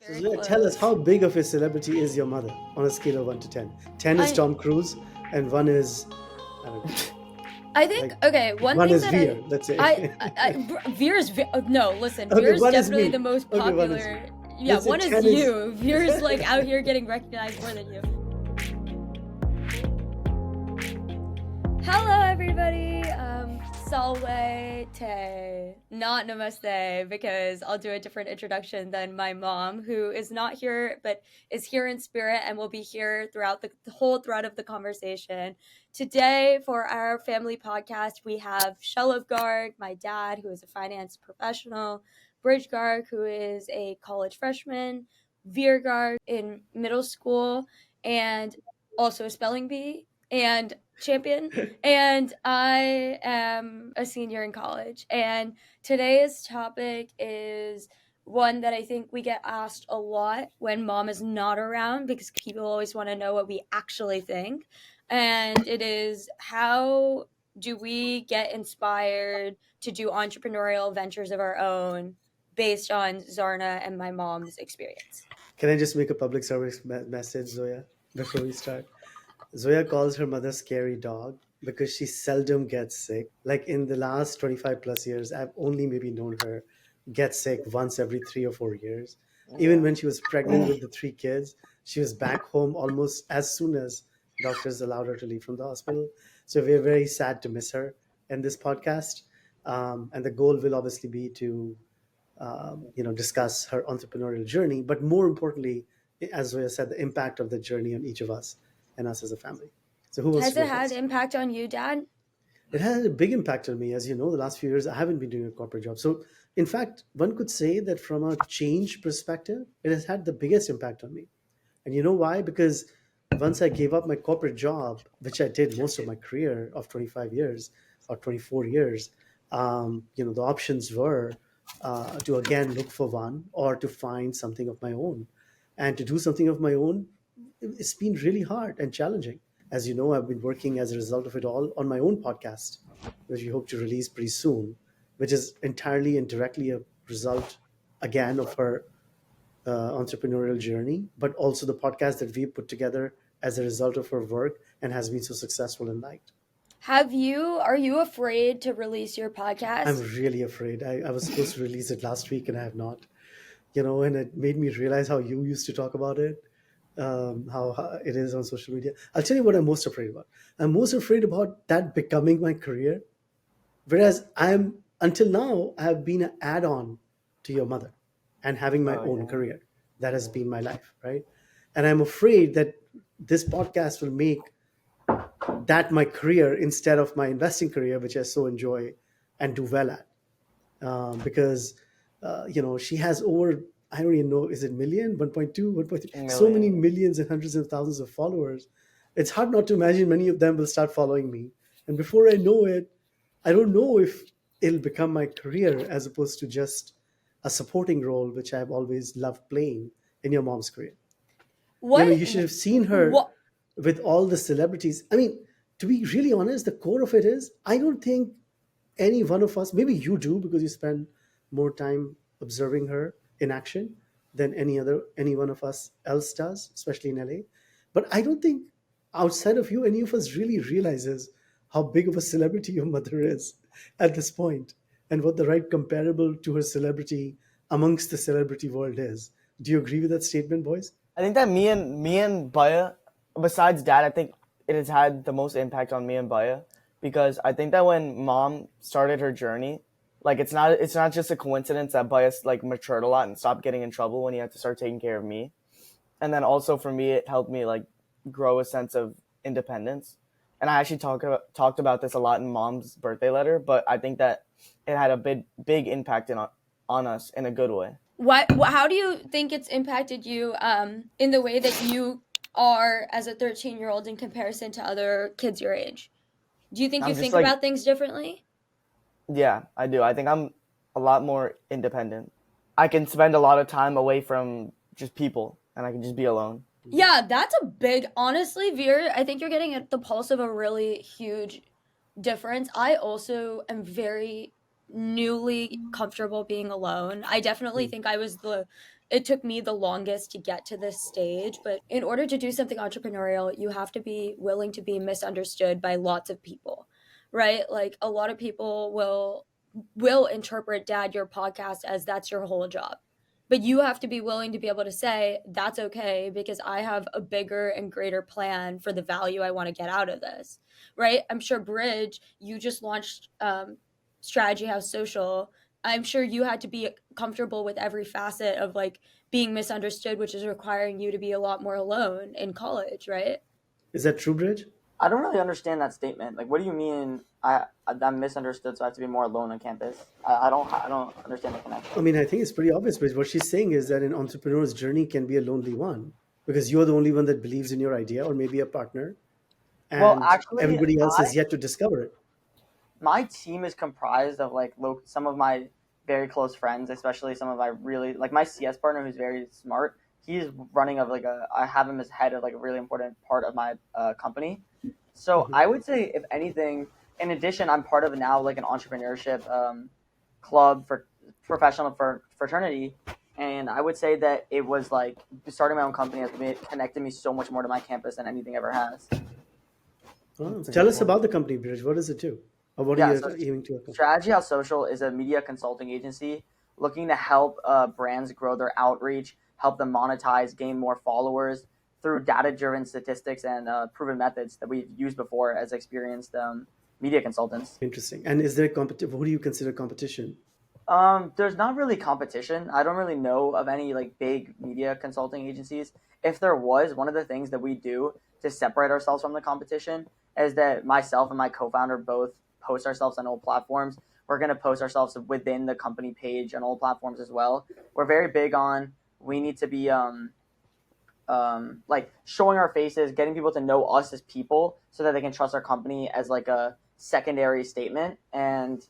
So Very Zoya, tell us, close. how big of a celebrity is your mother on a scale of 1 to 10? 10 is I Tom Cruise and 1 is, I don't know, I like think okay. One 1 thing is that Veer, let's say. Veer's no. Listen, Okay, Veer's 1 is definitely the me. most Okay, 1 is me. popular. Yeah, Let's say one is 10 is. you. Veer's like out here getting recognized more than you. Hello, everybody. Salve te, not namaste, because I'll do a different introduction than my mom, who is not here but is here in spirit and will be here throughout the whole thread of the conversation. Today, for our family podcast, we have Shalov Garg, my dad, who is a finance professional, Bridge Garg, who is a college freshman, Veer Garg in middle school, and also a spelling bee, and champion, and I am a senior in college. And today's topic is one that I think we get asked a lot when mom is not around, because people always want to know what we actually think. And it is, how do we get inspired to do entrepreneurial ventures of our own based on Zarna and my mom's experience? Can I just make a public service message, Zoya, before we start? Zoya calls her mother scary dog because she seldom gets sick. Like in the last 25 plus years, I've only maybe known her get sick once every 3 or 4 years. Even Yeah. when she was pregnant with the 3 kids, she was back home almost as soon as doctors allowed her to leave from the hospital. So we're very sad to miss her in this podcast. And the goal will obviously be to discuss her entrepreneurial journey, but more importantly, as Zoya said, the impact of the journey on each of us and us as a family. So who wants to Has go it had first? impact on you, Dad? It had a big impact on me. As you know, the last few years, I haven't been doing a corporate job. So, in fact, one could say that from a change perspective, it has had the biggest impact on me. And you know why? Because once I gave up my corporate job, which I did most of my career of 25 years or 24 years, the options were to again look for one or to find something of my own. And to do something of my own, it's been really hard and challenging. As you know, I've been working as a result of it all on my own podcast, which we hope to release pretty soon, which is entirely and directly a result, again, of her entrepreneurial journey, but also the podcast that we put together as a result of her work and has been so successful and liked. Are you afraid to release your I'm podcast? really afraid. I was supposed to release it last week and I have not, and it made me realize how you used to talk about it, how it is on social media. I'll tell you what I'm most afraid about. I'm most afraid about that becoming my career. Whereas until now, I have been an add on to your mother and having my Oh own yeah. career. That has been my life, right? And I'm afraid that this podcast will make that my career instead of my investing career, which I so enjoy and do well at. Because, she has over, I don't even know, is it million, 1.2, 1.3, so many Million. millions and hundreds of thousands of followers. It's hard not to imagine many of them will start following me. And before I know it, I don't know if it'll become my career as opposed to just a supporting role, which I've always loved playing in your mom's career. What? You should have seen her What? with all the celebrities. I mean, to be really honest, the core of it is I don't think any one of us, maybe you do because you spend more time observing her in action than any one of us else does, especially in LA. But I don't think outside of you, any of us really realizes how big of a celebrity your mother is at this point and what the right comparable to her celebrity amongst the celebrity world is. Do you agree with that statement, boys? I think that me and Baya, besides dad, I think it has had the most impact on me and Baya because I think that when mom started her journey, like it's not just a coincidence that Baya like matured a lot and stopped getting in trouble when he had to start taking care of me. And then also for me, it helped me like grow a sense of independence. And I actually talked about this a lot in mom's birthday letter, but I think that it had a big impact on us in a good way. How do you think it's impacted you in the way that you are as a 13-year-old in comparison to other kids your age? Do you think you I'm just think like, about things differently? yeah, I do. I think I'm a lot more independent. I can spend a lot of time away from just people and I can just be alone. Yeah, that's a big, honestly, Veer, I think you're getting at the pulse of a really huge difference. I also am very newly comfortable being alone. I definitely think I was the it took me the longest to get to this stage. But in order to do something entrepreneurial, you have to be willing to be misunderstood by lots of people, right? Like a lot of people will interpret Dad Your Podcast as that's your whole job. But you have to be willing to be able to say that's okay because I have a bigger and greater plan for the value I want to get out of this, right? I'm sure Bridge, you just launched Strategy House Social. I'm sure you had to be comfortable with every facet of like being misunderstood, which is requiring you to be a lot more alone in college, right? Is that true, Bridge? I don't really understand that statement. Like, what do you mean? I'm misunderstood, so I have to be more alone on campus. I don't understand the I connection. mean, I think it's pretty obvious, but what she's saying is that an entrepreneur's journey can be a lonely one because you're the only one that believes in your idea, or maybe a partner, Well, and actually, everybody else has yet to discover it. my team is comprised of like some of my very close friends, especially some of my really like my CS partner who's very smart. He's running of like a I have him as head of like a really important part of my company. So Mhm. I would say if anything, in addition, I'm part of now like an entrepreneurship club for professional for fraternity. And I would say that it was like starting my own company has connected me so much more to my campus than anything ever has. Oh, That's a tell good us point. about the company, Bridge. What does it do? Or what are Yeah, you so aiming to accomplish? Strategy House Social is a media consulting agency looking to help brands grow their outreach, help them monetize, gain more followers through data-driven statistics and proven methods that we've used before as experienced media consultants. Interesting. And is there competition? Who do you consider competition? There's not really competition. I don't really know of any like big media consulting agencies. If there was, one of the things that we do to separate ourselves from the competition is that myself and my co-founder both post ourselves on all platforms. We're going to post ourselves within the company page on all platforms as well. We're very big on we need to be like showing our faces, getting people to know us as people so that they can trust our company as like a secondary statement. And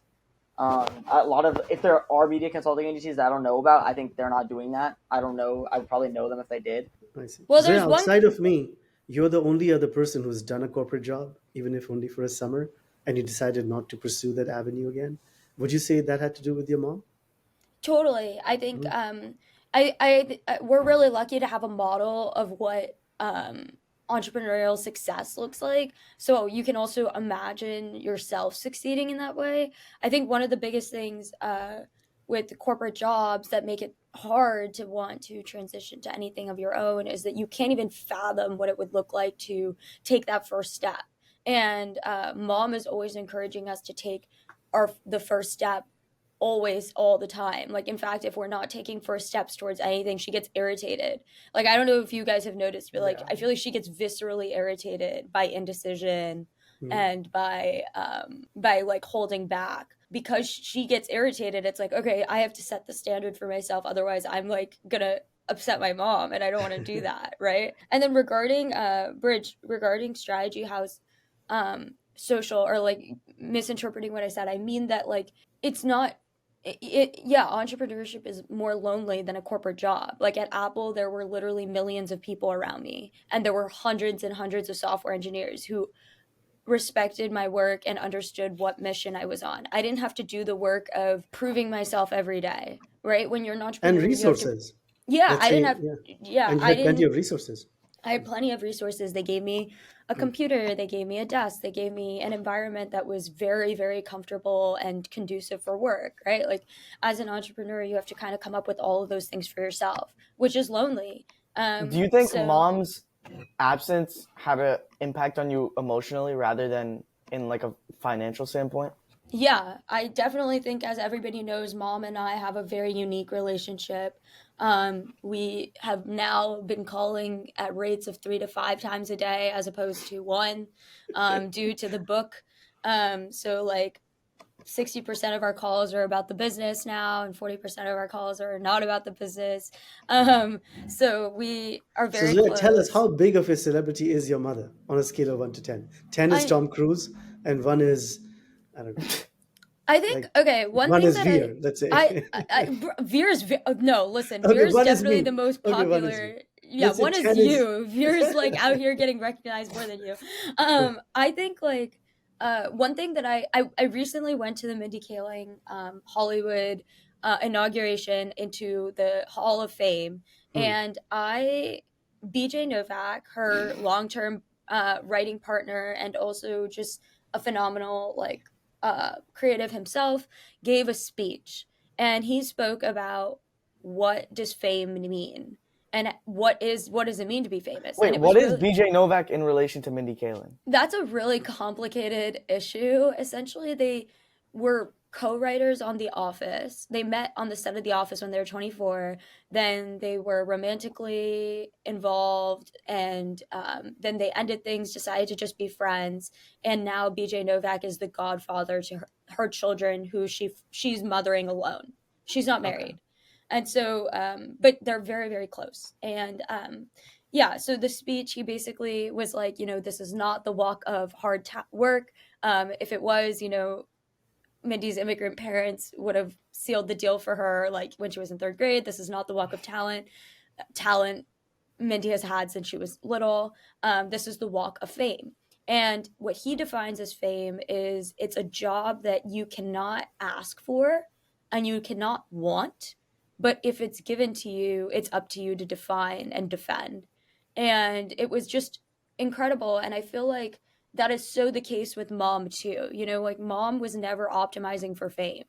a lot of if there are media consulting agencies that I don't know about, I think they're not doing that. I don't know. I would probably know them if they did. I see. Well, So yeah, there's one. outside of me, you're the only other person who's done a corporate job, even if only for a summer, and you decided not to pursue that avenue again. Would you say that had to do with your mom? Totally. I think Mhm. we're really lucky to have a model of what entrepreneurial success looks like. So you can also imagine yourself succeeding in that way. I think one of the biggest things with corporate jobs that make it hard to want to transition to anything of your own is that you can't even fathom what it would look like to take that first step. And mom is always encouraging us to take the first step always all the time. Like in fact, if we're not taking first steps towards anything, she gets irritated. Like I don't know if you guys have noticed, but like Yeah. I feel like she gets viscerally irritated by indecision Mhm. and by like holding back. Because she gets irritated, it's like, okay, I have to set the standard for myself, otherwise I'm like gonna upset my mom and I don't want to do that, right? And then regarding Bridge, regarding Strategy House social, or like misinterpreting what I said, I mean that like it's not yeah, entrepreneurship is more lonely than a corporate job. Like at Apple, there were literally millions of people around me, and there were hundreds and hundreds of software engineers who respected my work and understood what mission I was on. I didn't have to do the work of proving myself every day, right? When you're an And entrepreneur, you have to, resources. yeah, Let's I didn't say, have, yeah. yeah, And you I had plenty didn't of resources. I had plenty of resources. They gave me a Mm. computer, they gave me a desk, they gave me an environment that was very, very comfortable and conducive for work, right? Like as an entrepreneur, you have to kind of come up with all of those things for yourself, which is lonely. Do you think So mom's absence had an impact on you emotionally rather than in like a financial standpoint? yeah, I definitely think, as everybody knows, mom and I have a very unique relationship. We have now been calling at rates of 3 to 5 times a day as opposed to one, due to the book. So like 60% of our calls are about the business now, and 40% of our calls are not about the business. So we are So very tell us, close. how big of a celebrity is your mother on a scale of 1 to 10? 10 is I Tom Cruise, and 1 is, I don't know, I think like okay. One 1 thing is that Veer, let's I, say. Veer's no. Listen, Okay, Veer's 1 is definitely the me. most Okay, 1 is me. popular. Yeah, Let's say one is 10 is. you. Veer's like out here getting recognized more than you. I think like one thing that I recently went to the Mindy Kaling Hollywood inauguration into the Hall of Fame. Hmm. And BJ Novak, her long-term writing partner, and also just a phenomenal creative himself, gave a speech, and he spoke about what does fame mean, and what does it mean to be famous. And Wait, it what was is really, BJ Novak in relation to Mindy Kaling? that's a really complicated issue. Essentially, they were co-writers on The Office. They met on the set of The Office when they were 24. Then they were romantically involved, and then they ended things, decided to just be friends. And now BJ Novak is the godfather to her children, who she's mothering alone. She's not married. Okay. And so, but they're very, very close. And yeah, so the speech, he basically was like, this is not the walk of hard work. If it was, Mindy's immigrant parents would have sealed the deal for her like when she was in third grade. This is not the walk of talent. Talent Mindy has had since she was little. This is the walk of fame. And what he defines as fame is it's a job that you cannot ask for and you cannot want, but if it's given to you, it's up to you to define and defend. And it was just incredible. And I feel like that is so the case with mom too. Like mom was never optimizing for fame.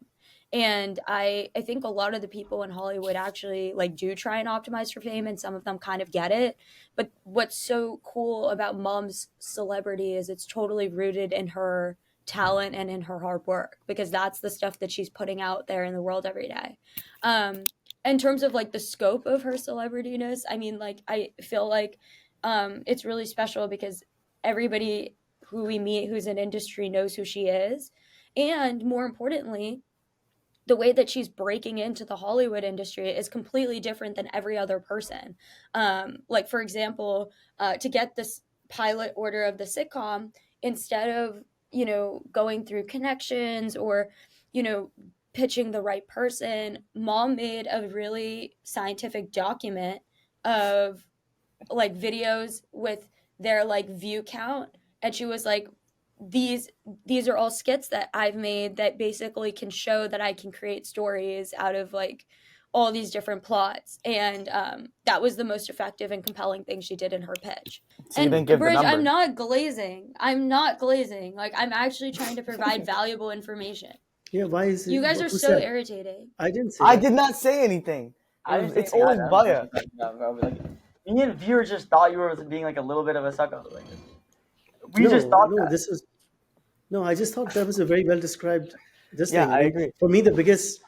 And I think a lot of the people in Hollywood actually like do try and optimize for fame, and some of them kind of get it. But what's so cool about mom's celebrity is it's totally rooted in her talent and in her hard work, because that's the stuff that she's putting out there in the world every day. In terms of like the scope of her celebrityness, I mean, like I feel like it's really special because everybody who we meet who's in industry knows who she is. And more importantly, the way that she's breaking into the Hollywood industry is completely different than every other person. Like, for example, to get this pilot order of the sitcom, instead of, going through connections or, pitching the right person, mom made a really scientific document of like videos with their like view count, and she was like, these are all skits that I've made that basically can show that I can create stories out of like all these different plots. And that was the most effective and compelling thing she did in her pitch. So you And didn't give the Bridge, number. I'm not glazing. Like, I'm actually trying to provide valuable information. Yeah, why is it? You guys are Who so said? irritating. I didn't say I that. did not say anything. I didn't say It's anything. always I don't know what Baya. you're talking about, bro. Like, me and viewer just thought you were being like a little bit of a sucker. Like, we just thought No, that. this was no. I just thought that was a very well described this Yeah, thing. I agree. For me, the biggest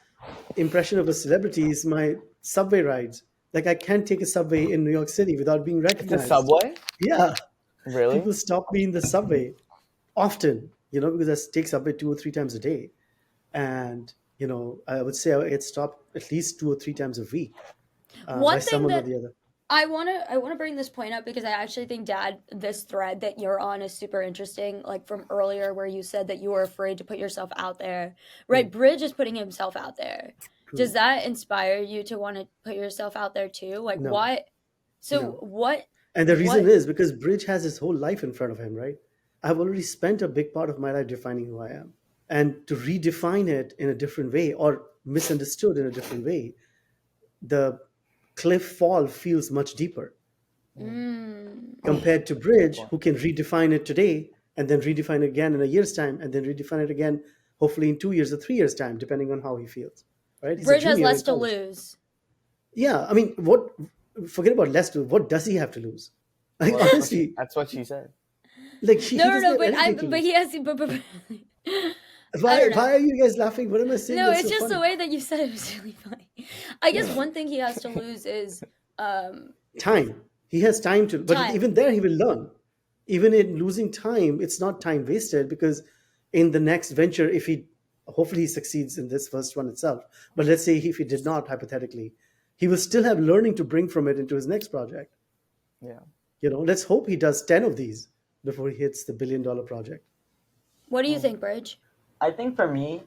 impression of a celebrity is my subway rides. Like I can't take a subway in New York City without being The recognized. subway? Yeah, Really? people stop me in the subway often. Because I take subway 2 or 3 times a day, and I would say I get stopped at least 2 or 3 times a week by One thing someone or that the other. I wanna bring this point up because I actually think, Dad, this thread that you're on is super interesting. Like from earlier, where you said that you were afraid to put yourself out there, right? Hmm. Bridge is putting himself out there. Does that inspire you to want to put yourself out there too? Like No, what? So no. what? And the reason What? is because Bridge has his whole life in front of him, right? I've already spent a big part of my life defining who I am. And to redefine it in a different way or misunderstood in a different way, the cliff fall feels much deeper Mm. compared to Bridge, who can redefine it today and then redefine it again in a year's time and then redefine it again, hopefully in 2 years or 3 years' time, depending on how he feels. Right? He's a Bridge has junior in less to college. lose. Yeah, I mean, forget about less to, what does he have to lose? Like, Well, honestly, that's what she said. like he No, doesn't have but anything to but lose. he has. But I Why, don't know. why are you guys laughing? What am I saying? No, That's it's so just the funny. way that you said it was really funny. I guess Yeah. one thing he has to lose is Time. He has time to, but time. even there, he will learn. Even in losing time, it's not time wasted because in the next venture, if he, hopefully he succeeds in this first one itself, but let's say if he did not, hypothetically, he will still have learning to bring from it into his next project. Yeah. Let's hope he does 10 of these before he hits the $1 billion project. What do you think, Bridge? I think for me,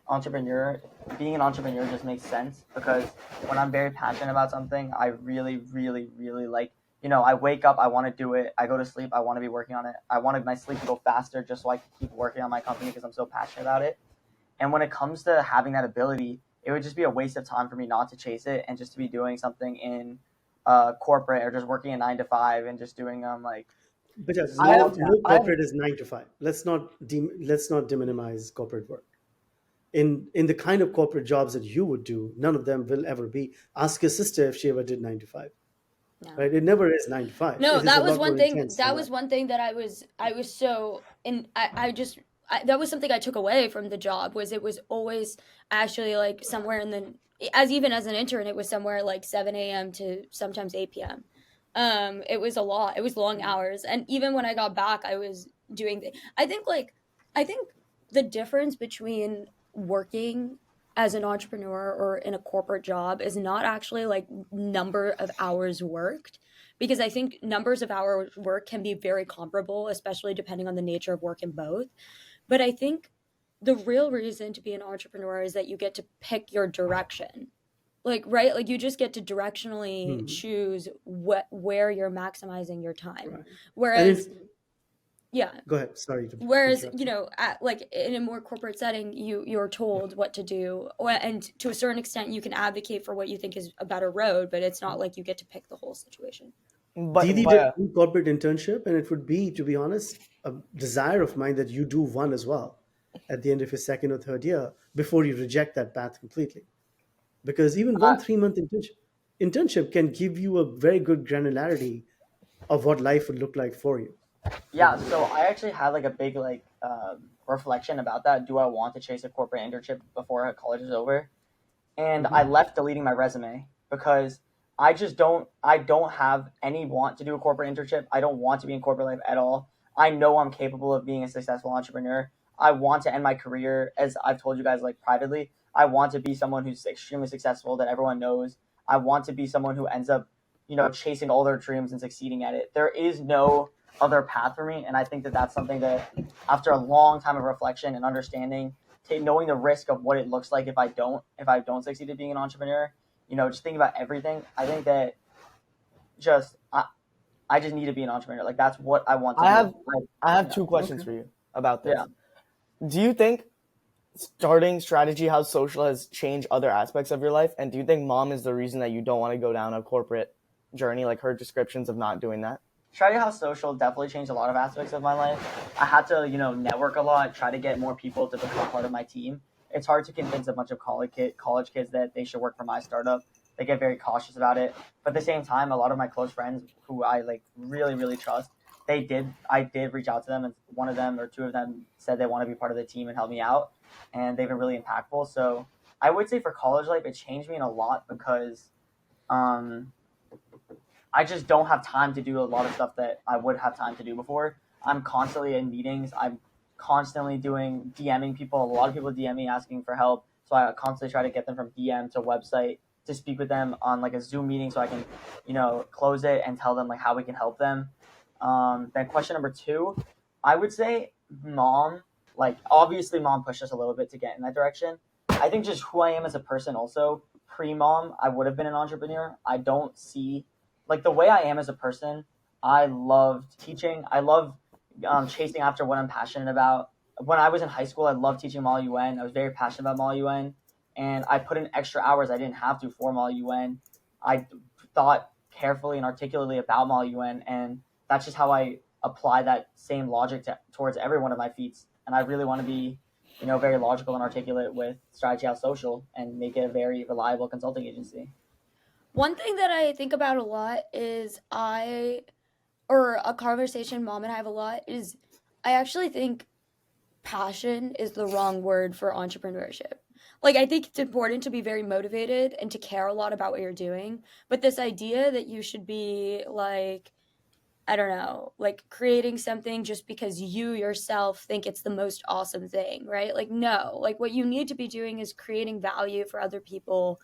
being an entrepreneur just makes sense because when I'm very passionate about something, I really, really, really like, I wake up, I want to do it. I go to sleep, I want to be working on it. I wanted my sleep to go faster just so I can keep working on my company because I'm so passionate about it. And when it comes to having that ability, it would just be a waste of time for me not to chase it and just to be doing something in corporate or just working a 9 to 5 and just doing like But yes, I no, have small. no I have corporate is 9 to 5. Let's not deminimize corporate work. In the kind of corporate jobs that you would do, none of them will ever be. Ask your sister if she ever did 9 to 5. No. Right? It never is 9 to 5. No, It is a that was lot one more thing. intense than That that. was one thing that I was so in. That was something I took away from the job was it was always actually like somewhere in the even as an intern it was somewhere like 7 a.m. to sometimes 8 p.m. It was a lot. It was long hours, and even when I got back, I was doing. I think the difference between working as an entrepreneur or in a corporate job is not actually like number of hours worked because I think numbers of hours work can be very comparable, especially depending on the nature of work in both. But I think the real reason to be an entrepreneur is that you get to pick your direction. Like, right? Like you just get to directionally Hmm. choose where you're maximizing your time. Right. And if Whereas, yeah, go ahead, sorry to whereas interrupt you. like in a more corporate setting you're told what to do and to a certain extent you can advocate for what you think is a better road, but it's not like you get to pick the whole situation. Didi did but one corporate internship, and it would be, to be honest, a desire of mine that you do one as well at the end of your second or third year before you reject that path completely. Because even I, one 3 month internship can give you a very good granularity of what life would look like for you. yeah, so I actually had like a big like reflection about that. Do I want to chase a corporate internship before college is over? And I Hmm. left deleting my resume because I don't have any want to do a corporate internship. I don't want to be in corporate life at all. I know I'm capable of being a successful entrepreneur. I want to end my career as I've told you guys like privately. I want to be someone who's extremely successful that everyone knows. I want to be someone who ends up, chasing all their dreams and succeeding at it. There is no other path for me, and I think that that's something that after a long time of reflection and understanding, knowing the risk of what it looks like if I don't succeed at being an entrepreneur, just thinking about everything. I think that just I just need to be an entrepreneur. Like that's what I want to I do. have Like, I have yeah, two questions Okay. for you about yeah. this. Do you think starting Strategy House Social has changed other aspects of your life? And do you think mom is the reason that you don't want to go down a corporate journey, like her descriptions of not doing that? Strategy House Social definitely changed a lot of aspects of my life. I had to, network a lot, try to get more people to become part of my team. It's hard to convince a bunch of college kids that they should work for my startup. They get very cautious about it. But at the same time, a lot of my close friends who I like really, really trust, I did reach out to them, and one of them or two of them said they want to be part of the team and help me out. And they've been really impactful. So I would say for college life, it changed me in a lot because um, I just don't have time to do a lot of stuff that I would have time to do before. I'm constantly in meetings. I'm constantly doing DMing people. A lot of people DM me asking for help. So I constantly try to get them from DM to website to speak with them on like a Zoom meeting so I can, close it and tell them like how we can help them. Then question number two, I would say mom, like obviously mom pushed us a little bit to get in that direction. I think just who I am as a person also, pre-mom, I would have been an entrepreneur. I don't see like the way I am as a person. I loved teaching. I love chasing after what I'm passionate about. When I was in high school, I loved teaching Mall UN. I was very passionate about Mall UN, and I put in extra hours I didn't have to for Mall UN. I thought carefully and articulately about Mall UN, and that's just how I apply that same logic towards every one of my feats. And I really want to be, very logical and articulate with Strategy House Social and make it a very reliable consulting agency. One thing that I think about a lot is or a conversation mom and I have a lot is I actually think passion is the wrong word for entrepreneurship. Like, I think it's important to be very motivated and to care a lot about what you're doing. But this idea that you should be like, I don't know, like creating something just because you yourself think it's the most awesome thing, right? Like, no, like what you need to be doing is creating value for other people,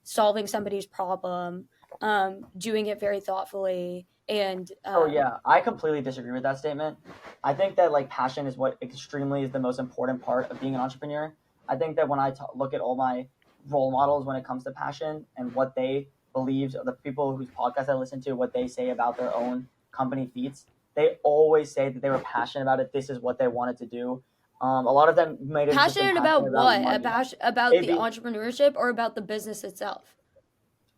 solving somebody's problem, doing it very thoughtfully. And Oh yeah, I completely disagree with that statement. I think that like passion is what extremely is the most important part of being an entrepreneur. I think that when I look at all my role models when it comes to passion and what they believe, the people whose podcast I listen to, what they say about their own company feats, they always say that they were passionate about it. This is what they wanted to do. A lot of them might have just been Passionate about passionate about what? money. About the Maybe entrepreneurship or about the business itself?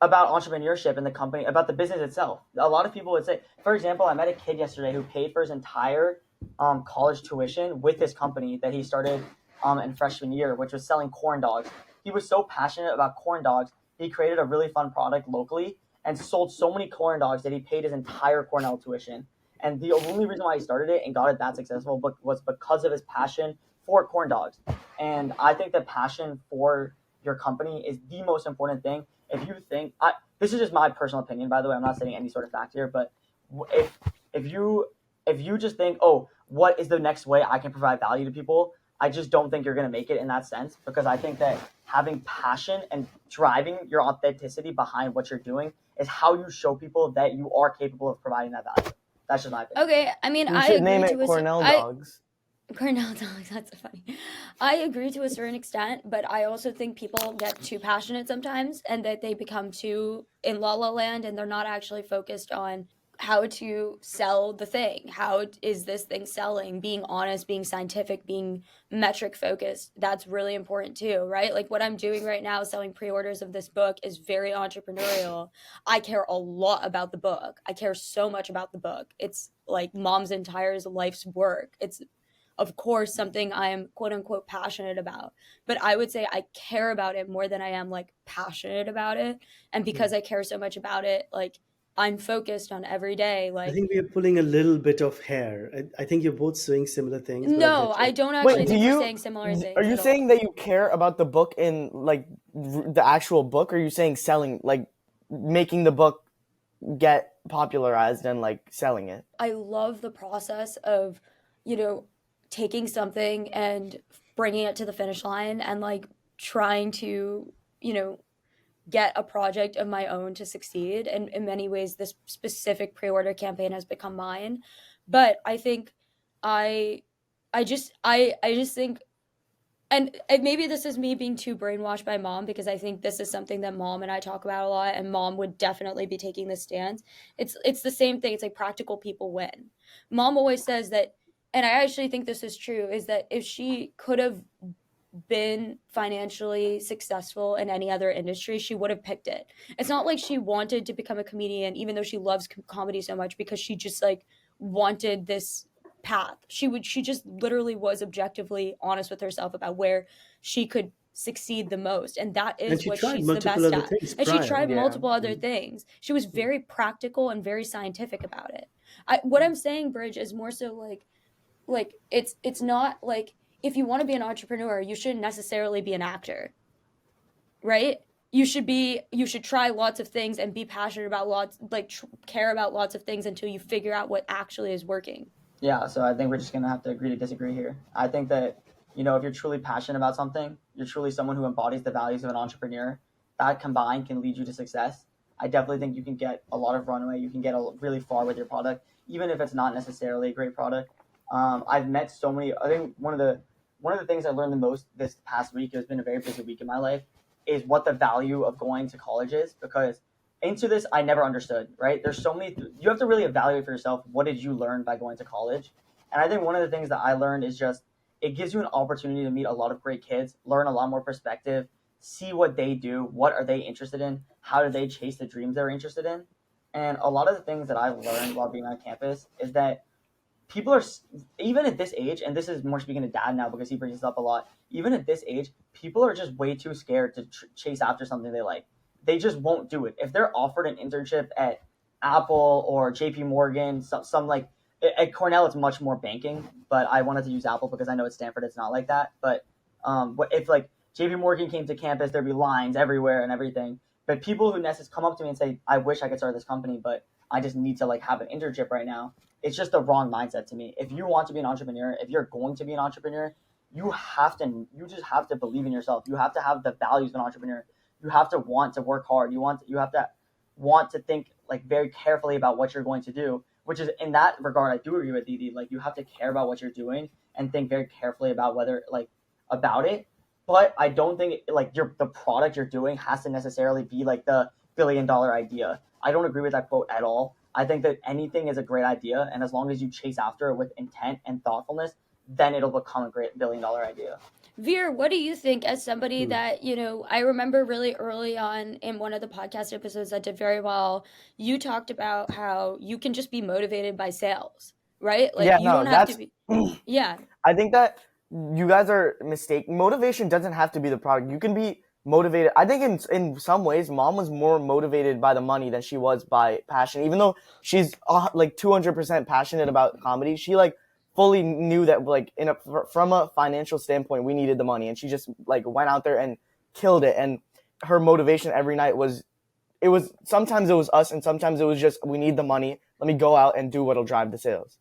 about entrepreneurship in the company, about the business itself. A lot of people would say, for example, I met a kid yesterday who paid for his entire college tuition with his company that he started in freshman year, which was selling corn dogs. He was so passionate about corn dogs, he created a really fun product locally and sold so many corn dogs that he paid his entire Cornell tuition. And the only reason why he started it and got it that successful was because of his passion for corn dogs. And I think the passion for your company is the most important thing. If you think this is just my personal opinion, by the way, I'm not saying any sort of fact here, but if if you if you just think, oh, what is the next way I can provide value to people, I just don't think you're going to make it in that sense, because I think that having passion and driving your authenticity behind what you're doing is how you show people that you are capable of providing that value. That's just my opinion. Okay, I mean, You I should name agree it to a Cornell I Dogs. Cornell dogs, that's funny. I agree to a certain extent, but I also think people get too passionate sometimes and that they become too in la la land and they're not actually focused on how to sell the thing. How is this thing selling? Being honest, being scientific, being metric focused. That's really important too, right? Like what I'm doing right now, selling pre orders of this book, is very entrepreneurial. I care a lot about the book. I care so much about the book. It's like mom's entire life's work. It's of course something I am quote unquote passionate about, but I would say I care about it more than I am like passionate about it. And because I care so much about it, like I'm focused on every day. I Like, think we are pulling a little bit of hair. I think you're both saying similar things, but I no, get I you. don't Wait, actually do think we're you saying similar are things you at saying all. that you care about the book in like the actual book, or are you saying selling, like making the book get popularized and like selling it? I love the process of, you know, taking something and bringing it to the finish line and like trying to, you know, get a project of my own to succeed. And in many ways, this specific pre-order campaign has become mine. But I think I, I just think, and maybe this is me being too brainwashed by mom because I think this is something that mom and I talk about a lot, and mom would definitely be taking this stance. It's the same thing. It's like practical people win. Mom always says that, and I actually think this is true, is that if she could have been financially successful in any other industry, she would have picked it. It's not like she wanted to become a comedian, even though she loves comedy so much, because she just like wanted this path. She just literally was objectively honest with herself about where she could succeed the most, and that And is she what tried she's the multiple best other at. things And she prior. tried Yeah. multiple other Mhm. things. She was very practical and very scientific about it. What I'm saying, Bridge, is more so like it's not like if you want to be an entrepreneur, you shouldn't necessarily be an actor, right? You should try lots of things and be passionate about lots, like care about lots of things until you figure out what actually is working. Yeah, so I think we're just gonna have to agree to disagree here. I think that, if you're truly passionate about something, you're truly someone who embodies the values of an entrepreneur. That combined can lead you to success. I definitely think you can get a lot of runway. You can get really far with your product, even if it's not necessarily a great product. I've met so many. I think one of the things I learned the most this past week, it's been a very busy week in my life, is what the value of going to college is, because into this I never understood, right? There's so many you have to really evaluate for yourself, what did you learn by going to college. And I think one of the things that I learned is just it gives you an opportunity to meet a lot of great kids, learn a lot more perspective, see what they do, what are they interested in, how do they chase the dreams they're interested in. And a lot of the things that I've learned while being on campus is that people are, even at this age, and this is more speaking to dad now because he brings this up a lot, even at this age people are just way too scared to chase after something they like. They just won't do it. If they're offered an internship at Apple or JP Morgan, some like at Cornell it's much more banking, but I wanted to use Apple because I know at Stanford it's not like that. But if like JP Morgan came to campus, there'd be lines everywhere and everything. But people who come up to me and say, I wish I could start this company, but I just need to like have an internship right now, it's just the wrong mindset to me. If you want to be an entrepreneur, if you're going to be an entrepreneur, you just have to believe in yourself. You have to have the values of an entrepreneur. You have to want to work hard. You have to want to think like very carefully about what you're going to do, which is, in that regard, I do agree with Didi. Like, you have to care about what you're doing and think very carefully about whether like about it. But I don't think like the product you're doing has to necessarily be like the $1 billion idea. I don't agree with that quote at all. I think that anything is a great idea, and as long as you chase after it with intent and thoughtfulness, then it'll become a great $1 billion idea. Veer, what do you think as somebody that, I remember really early on in one of the podcast episodes that did very well, you talked about how you can just be motivated by sales, right? Like Yeah, you no, don't have to that's be, yeah. I think that you guys are mistaken. Motivation doesn't have to be the product. You can be motivated. I think in some ways, mom was more motivated by the money than she was by passion. Even though she's like 200% passionate about comedy, she like fully knew that like from a financial standpoint, we needed the money, and she just like went out there and killed it. And her motivation every night was sometimes it was us, and sometimes it was just we need the money. Let me go out and do what'll drive the sales.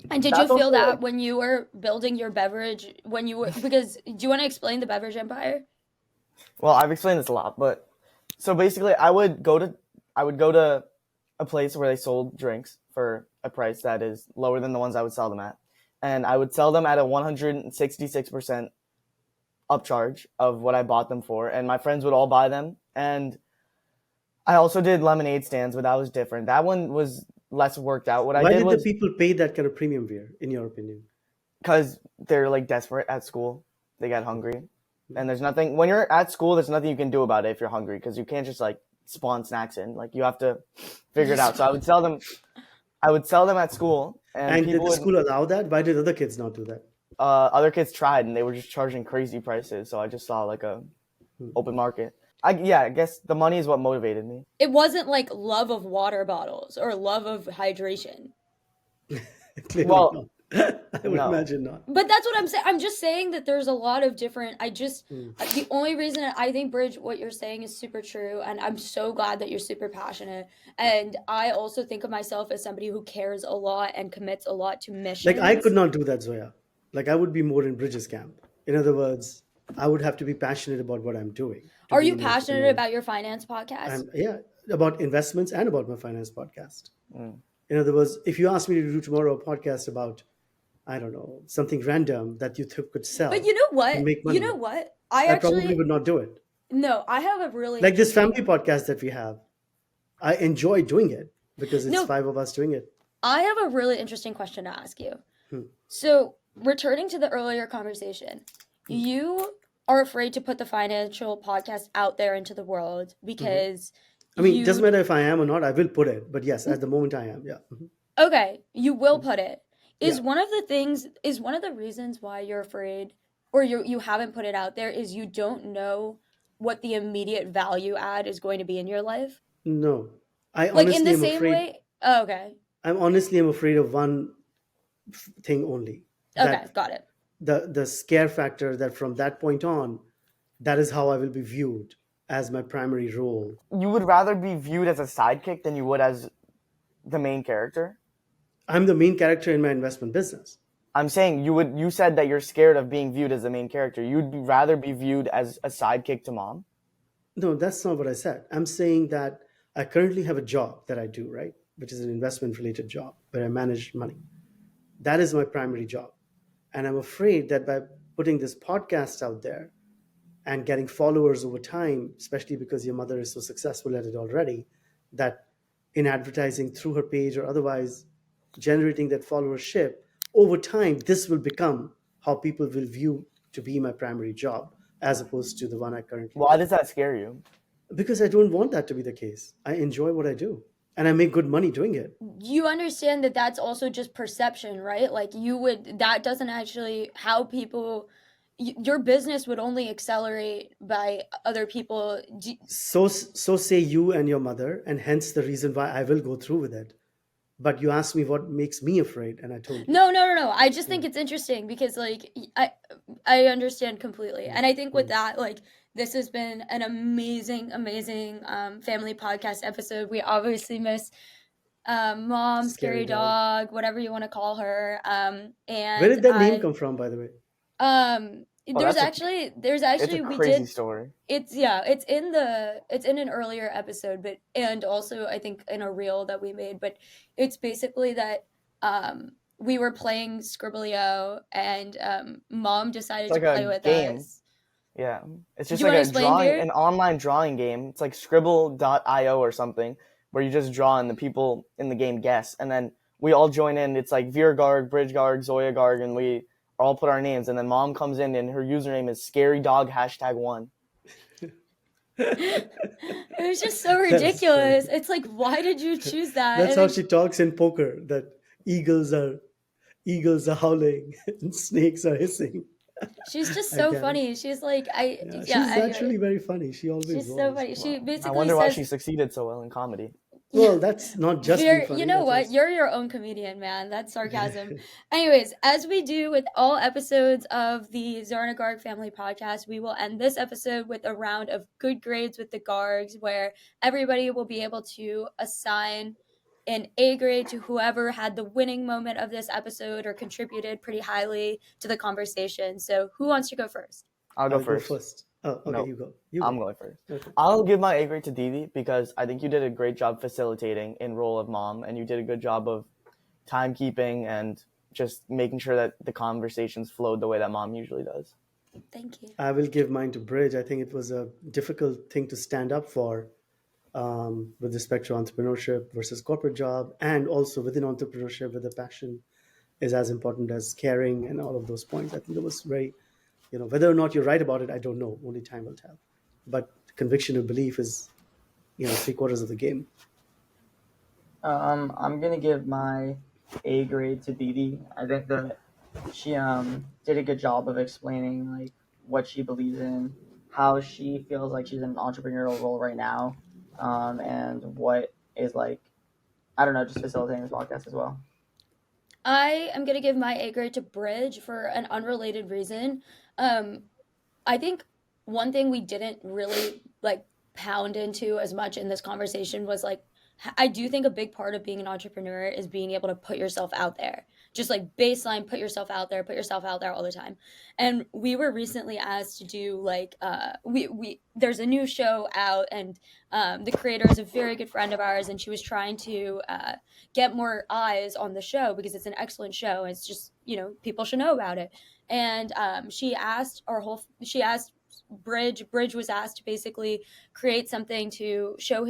And did That's you feel also, that like, when you were building your beverage, because do you want to explain the beverage empire? Well, I've explained this a lot, but so basically, I would go to a place where they sold drinks for a price that is lower than the ones I would sell them at, and I would sell them at a 166% upcharge of what I bought them for, and my friends would all buy them. And I also did lemonade stands, but that was different. That one was less worked out. What I Why did did the was people pay that kind of premium beer, in your opinion? because they're like desperate at school, they get hungry. And there's nothing when you're at school. There's nothing you can do about it if you're hungry because you can't just like spawn snacks in. Like you have to figure it out. So I would sell them. I would sell them at school, and And did people the would. school allow that? Why did other kids not do that? Other kids tried, and they were just charging crazy prices. So I just saw like a open market. I guess the money is what motivated me. It wasn't like love of water bottles or love of hydration. Clearly Well, not. I would no. imagine not. But that's what I'm saying. I'm just saying that there's a lot of different. The only reason I think, Bridge, what you're saying is super true. And I'm so glad that you're super passionate. And I also think of myself as somebody who cares a lot and commits a lot to missions. Like I could not do that, Zoya. Like I would be more in Bridges camp. In other words, I would have to be passionate about what I'm doing. Are you passionate about your finance podcast? Yeah, about investments and about my finance podcast. Mm. In other words, if you ask me to do tomorrow a podcast about, I don't know, something random that you could sell, But you know what? and make money, You know what? I probably would not do it. No, I have a really Like this family podcast that we have, I enjoy doing it because it's 5 of us doing it. I have a really interesting question to ask you. Hmm. So, returning to the earlier conversation, you are afraid to put the financial podcast out there into the world because I mean, it doesn't matter if I am or not, I will put it. But yes, at the moment I am, yeah. Okay, you will put it. Is one of the reasons why you're afraid or you haven't put it out there is you don't know what the immediate value add is going to be in your life? No. I Like honestly in the am same afraid. way? Oh, okay. I'm afraid of one thing only. Okay, got it. The scare factor that from that point on, that is how I will be viewed as my primary role. You would rather be viewed as a sidekick than you would as the main character? I'm the main character in my investment business. I'm saying you said that you're scared of being viewed as the main character. You'd rather be viewed as a sidekick to mom? No, that's not what I said. I'm saying that I currently have a job that I do, right? Which is an investment related job where I manage money. That is my primary job. And I'm afraid that by putting this podcast out there and getting followers over time, especially because your mother is so successful at it already, that in advertising through her page or otherwise generating that followership, over time, this will become how people will view to be my primary job as opposed to the one I currently do. Why does that scare you? Because I don't want that to be the case. I enjoy what I do and I make good money doing it. You understand that that's also just perception, right? Like that doesn't actually how people your business would only accelerate by other people. So say you and your mother, and hence the reason why I will go through with it. But you asked me what makes me afraid, and I told you. No. I just think it's interesting because like I understand completely, and I think with that, like this has been an amazing family podcast episode. We obviously miss mom, scary dog, whatever you want to call her. And where did that name come from, by the way? There's actually it's a crazy story. It's in an earlier episode, but and also I think in a reel that we made, but it's basically that we were playing Scribblio and mom decided to play with us. Yeah, it's just like an online drawing game. It's like scribble.io or something where you just draw and the people in the game guess, and then we all join in. It's like Veer Garg, Bridge Garg, Zoya Garg, and we all put our names, and then mom comes in and her username is scary dog #1. It was just so That's ridiculous. funny. It's like, why did you choose that? That's And how then she talks in poker. That eagles are eagles are howling and snakes are hissing. she's just I so get it. funny. She's like, Yeah, yeah, she's anyway, naturally very funny. She always she's so was. funny. She I basically wonder why says, she succeeded so well in comedy. Well, that's not just being You funny. know That's what? also You're your own comedian, man. That's sarcasm. Anyways, as we do with all episodes of the Zarna Garg Family Podcast, we will end this episode with a round of good grades with the Gargs, where everybody will be able to assign an A grade to whoever had the winning moment of this episode or contributed pretty highly to the conversation. So, who wants to go first? I'll go I'll go first. first. Oh, okay, No, you go. You I'm go. going first. Okay. I'll give my A grade to Didi because I think you did a great job facilitating in role of mom, and you did a good job of timekeeping and just making sure that the conversations flowed the way that mom usually does. Thank you. I will give mine to Bridge. I think it was a difficult thing to stand up for with respect to entrepreneurship versus corporate job, and also within entrepreneurship, with the passion is as important as caring and all of those points. I think that was very, whether or not you're right about it, I don't know. Only time will tell. But conviction and belief is, 3/4 of the game. I'm gonna give my A grade to Dee Dee. I think that she did a good job of explaining like what she believes in, how she feels like she's in an entrepreneurial role right now, and what is like, I don't know, just facilitating this podcast as well. I am gonna give my A grade to Bridge for an unrelated reason. I think one thing we didn't really like pound into as much in this conversation was like, I do think a big part of being an entrepreneur is being able to put yourself out there. Just like baseline, put yourself out there all the time. And we were recently asked to do like we there's a new show out, and the creator is a very good friend of ours, and she was trying to get more eyes on the show because it's an excellent show. It's just, people should know about it. And she asked Bridge was asked to basically create something to show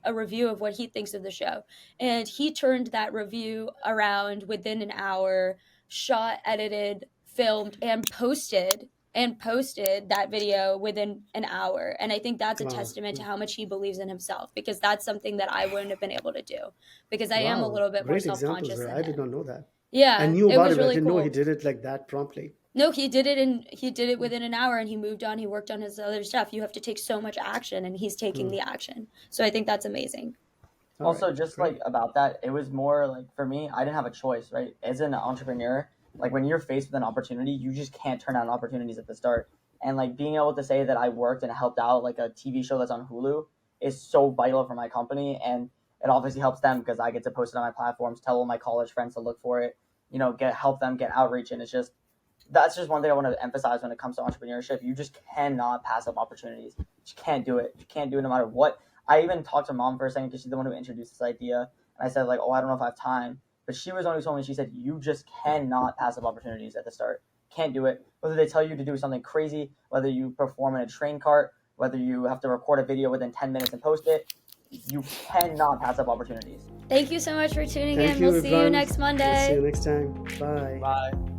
a review of what he thinks of the show, and he turned that review around within an hour, shot, edited, filmed, and posted that video within an hour. And I think that's a Wow. testament to how much he believes in himself, because that's something that I wouldn't have been able to do, because I am a Wow. little bit more Great examples self-conscious there. than I did him. not know that. I Yeah, knew it about was it, but I really didn't know he cool. did it like that promptly. No, he did it within an hour, and he moved on. He worked on his other stuff. You have to take so much action, and he's taking the action. So I think that's amazing. All Also, right. just Great. like about that, it was more like for me, I didn't have a choice, right? As an entrepreneur, like when you're faced with an opportunity, you just can't turn down opportunities at the start. And like being able to say that I worked and helped out like a TV show that's on Hulu is so vital for my company, and it obviously helps them because I get to post it on my platforms, tell all my college friends to look for it, help them get outreach, and that's just one thing I want to emphasize when it comes to entrepreneurship. You just cannot pass up opportunities. You just can't do it. You can't do it no matter what. I even talked to mom for a second because she's the one who introduced this idea. And I said, like, oh, I don't know if I have time. But she was the one who told me, she said, you just cannot pass up opportunities at the start. Can't do it. Whether they tell you to do something crazy, whether you perform in a train cart, whether you have to record a video within 10 minutes and post it, you cannot pass up opportunities. Thank you so much for tuning Thank in. you, We'll see you everyone. next We'll see Monday. you next time. Bye. Bye.